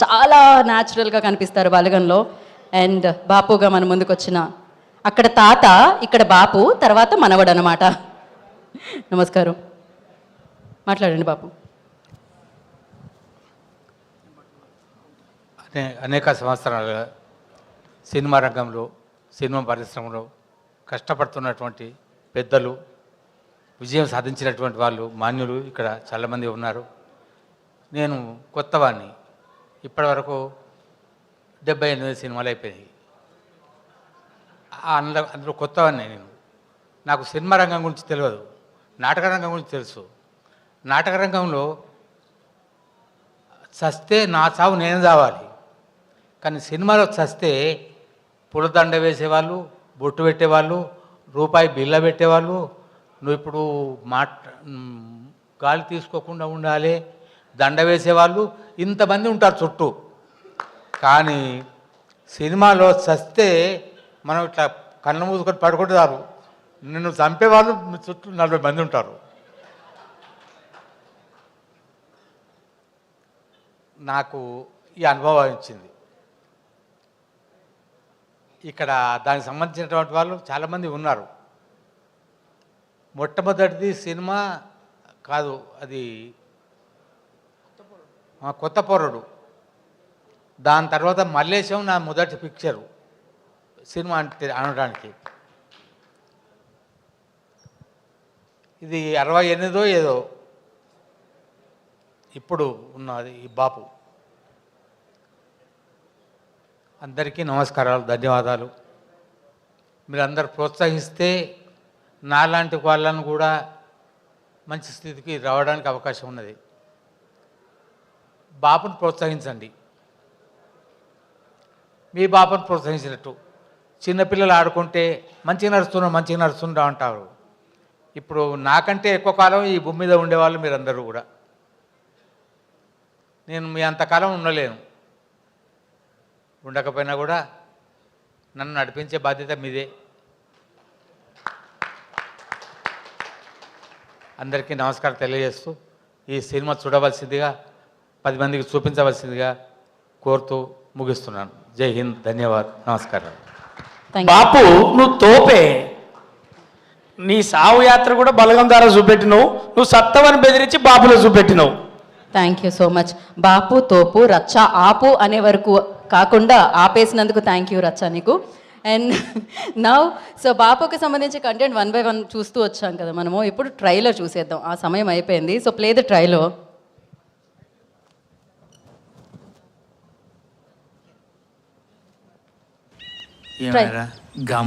చాలా న్యాచురల్గా కనిపిస్తారు బలగంలో. అండ్ బాపుగా మన ముందుకు వచ్చిన అక్కడ తాత, ఇక్కడ బాపు, తర్వాత మనవడు అనమాట. నమస్కారం, మాట్లాడండి బాపు. అనేక సంవత్సరాలుగా సినిమా రంగంలో, సినిమా పరిశ్రమలో కష్టపడుతున్నటువంటి పెద్దలు, విజయం సాధించినటువంటి వాళ్ళు, మాన్యులు ఇక్కడ చాలామంది ఉన్నారు. నేను కొత్తవాడిని. ఇప్పటివరకు 78 సినిమాలు అయిపోయాయి. అందులో కొత్తవాడిని నేను. నాకు సినిమా రంగం గురించి తెలియదు, నాటక రంగం గురించి తెలుసు. నాటక రంగంలో చస్తే నా చావు నేను చావాలి, కానీ సినిమాలో చస్తే పూలదండ వేసేవాళ్ళు, బొట్టు పెట్టేవాళ్ళు, రూపాయి బిల్ల పెట్టేవాళ్ళు, నువ్వు ఇప్పుడు గాలి తీసుకోకుండా ఉండాలి, దండ వేసేవాళ్ళు ఇంతమంది ఉంటారు చుట్టూ. కానీ సినిమాలో చస్తే మనం ఇట్లా కళ్ళు మూసుకొని పడుకుంటారు, నిన్ను చంపేవాళ్ళు చుట్టూ 40 మంది ఉంటారు. నాకు ఈ అనుభవం ఇచ్చింది. ఇక్కడ దానికి సంబంధించినటువంటి వాళ్ళు చాలామంది ఉన్నారు. మొట్టమొదటిది సినిమా కాదు, అది కొత్త పోరడు. దాని తర్వాత మల్లేశం నా మొదటి పిక్చరు సినిమా అంటే అనడానికి. ఇది 68 ఏదో ఇప్పుడు ఉన్నది ఈ బాపు. అందరికీ నమస్కారాలు, ధన్యవాదాలు. మీరందరూ ప్రోత్సహిస్తే నాలాంటి వాళ్ళను కూడా మంచి స్థితికి రావడానికి అవకాశం ఉన్నది. బాపును ప్రోత్సహించండి, మీ బాపును ప్రోత్సహించినట్టు. చిన్నపిల్లలు ఆడుకుంటే మంచిగా నడుస్తుందా అంటారు. ఇప్పుడు నాకంటే ఎక్కువ కాలం ఈ భూమి మీద ఉండేవాళ్ళు మీరందరూ కూడా. నేను మీ అంతకాలం ఉండలేను, ఉండకపోయినా కూడా నన్ను నడిపించే బాధ్యత మీదే. అందరికీ నమస్కారం తెలియజేస్తూ ఈ సినిమా చూడవలసిందిగా, 10 మందికి చూపించవలసిందిగా కోరుతూ ముగిస్తున్నాను. జై హింద్, ధన్యవాదాలు, నమస్కారం. బాపు నువ్వు తోపే. నీ సావు యాత్ర కూడా బలగం ద్వారా చూపెట్టినావు, నువ్వు సత్తవని బెదిరించి బాపులో చూపెట్టినావు. Thank you so much. బాపు, తోపు, రచ్చ, ఆపు అనే వరకు కాకుండా ఆపేసినందుకు థ్యాంక్ యూ రచ్చ నీకు. అండ్ నౌ సో బాపుకి సంబంధించి కంటెంట్ 1 by 1 చూస్తూ వచ్చాం కదా మనము. ఇప్పుడు ట్రైలర్ చూసేద్దాం, ఆ సమయం అయిపోయింది. So play the trailer. ఏమైనా